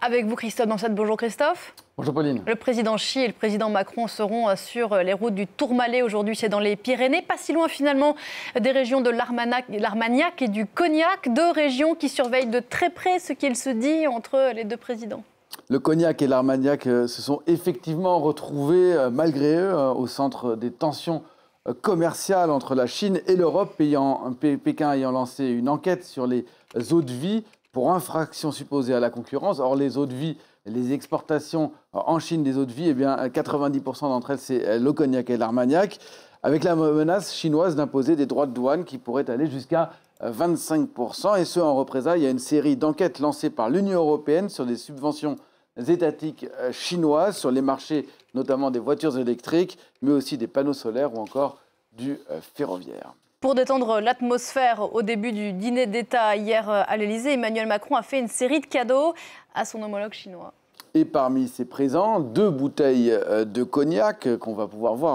Avec vous, Christophe Dansette. Bonjour Christophe. Bonjour Pauline. Le président Xi et le président Macron seront sur les routes du Tourmalet. Aujourd'hui, c'est dans les Pyrénées, pas si loin finalement des régions de l'Armagnac et du Cognac. Deux régions qui surveillent de très près ce qu'il se dit entre les deux présidents. Le Cognac et l'Armagnac se sont effectivement retrouvés, malgré eux, au centre des tensions commerciales entre la Chine et l'Europe, Pékin ayant lancé une enquête sur les eaux de vie pour infraction supposée à la concurrence. Or, les eaux de vie, les exportations en Chine des eaux de vie, 90% d'entre elles, c'est le Cognac et l'Armagnac, avec la menace chinoise d'imposer des droits de douane qui pourraient aller jusqu'à 25%. Et ce, en représailles, il y a une série d'enquêtes lancées par l'Union européenne sur des subventions étatiques chinoises, sur les marchés notamment des voitures électriques, mais aussi des panneaux solaires ou encore du ferroviaire. Pour détendre l'atmosphère au début du dîner d'État hier à l'Élysée, Emmanuel Macron a fait une série de cadeaux à son homologue chinois. Et parmi ces présents, 2 bouteilles de cognac qu'on va pouvoir voir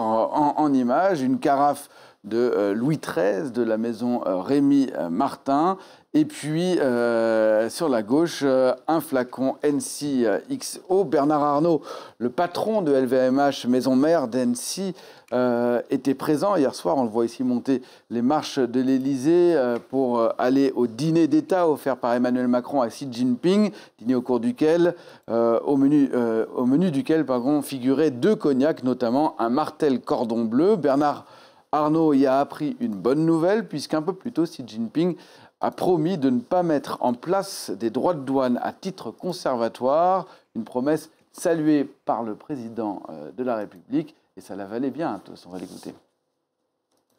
en images, une carafe de Louis XIII de la maison Rémy Martin, et puis sur la gauche, un flacon NC XO. Bernard Arnault, le patron de LVMH, maison mère d'NC, était présent hier soir. On le voit ici monter les marches de l'Élysée pour aller au dîner d'État offert par Emmanuel Macron à Xi Jinping, dîner au cours duquel, au menu duquel figuraient 2 cognacs, notamment un Martell Cordon Bleu. Bernard Arnault y a appris une bonne nouvelle, puisqu'un peu plus tôt, Xi Jinping a promis de ne pas mettre en place des droits de douane à titre conservatoire, une promesse saluée par le président de la République, et ça la valait bien, on va l'écouter.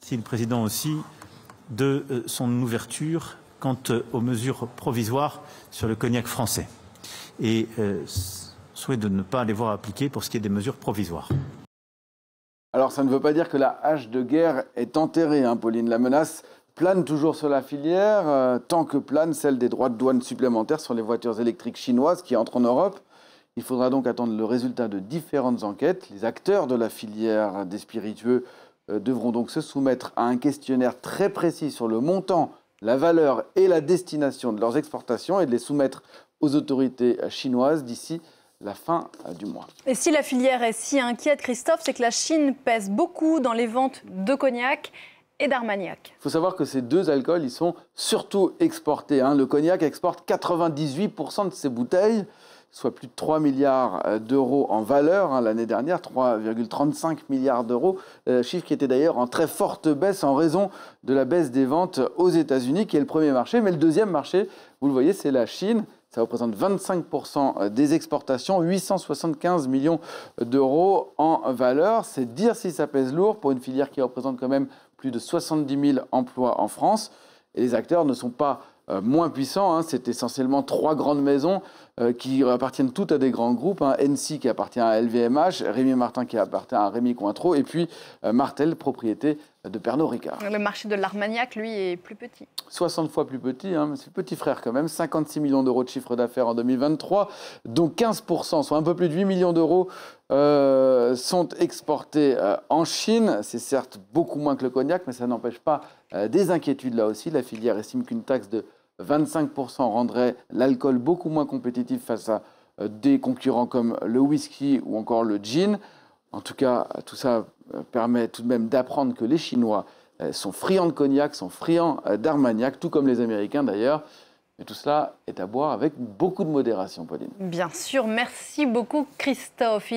C'est le président aussi de son ouverture quant aux mesures provisoires sur le cognac français, et souhait de ne pas les voir appliquer pour ce qui est des mesures provisoires. Alors ça ne veut pas dire que la hache de guerre est enterrée, Pauline. La menace plane toujours sur la filière, tant que plane celle des droits de douane supplémentaires sur les voitures électriques chinoises qui entrent en Europe. Il faudra donc attendre le résultat de différentes enquêtes. Les acteurs de la filière des spiritueux devront donc se soumettre à un questionnaire très précis sur le montant, la valeur et la destination de leurs exportations et de les soumettre aux autorités chinoises d'ici la fin du mois. Et si la filière est si inquiète, Christophe, c'est que la Chine pèse beaucoup dans les ventes de cognac et d'Armagnac. Il faut savoir que ces 2 alcools, ils sont surtout exportés. Le cognac exporte 98% de ses bouteilles, soit plus de 3 milliards d'euros en valeur l'année dernière, 3,35 milliards d'euros, chiffre qui était d'ailleurs en très forte baisse en raison de la baisse des ventes aux États-Unis, qui est le premier marché. Mais le deuxième marché, vous le voyez, c'est la Chine. Ça représente 25% des exportations, 875 millions d'euros en valeur. C'est dire si ça pèse lourd pour une filière qui représente quand même plus de 70 000 emplois en France. Et les acteurs ne sont pas moins puissants. C'est essentiellement 3 grandes maisons qui appartiennent toutes à des grands groupes. NC qui appartient à LVMH, Rémy Martin qui appartient à Rémy Cointreau, et puis Martell, propriété de Pernod Ricard. Le marché de l'Armagnac, lui, est plus petit. 60 fois plus petit, c'est le petit frère quand même. 56 millions d'euros de chiffre d'affaires en 2023, dont 15%, soit un peu plus de 8 millions d'euros, sont exportés en Chine. C'est certes beaucoup moins que le cognac, mais ça n'empêche pas des inquiétudes là aussi. La filière estime qu'une taxe de 25% rendrait l'alcool beaucoup moins compétitif face à des concurrents comme le whisky ou encore le gin. En tout cas, tout ça permet tout de même d'apprendre que les Chinois sont friands de cognac, sont friands d'Armagnac, tout comme les Américains d'ailleurs. Mais tout cela est à boire avec beaucoup de modération, Pauline. Bien sûr, merci beaucoup Christophe.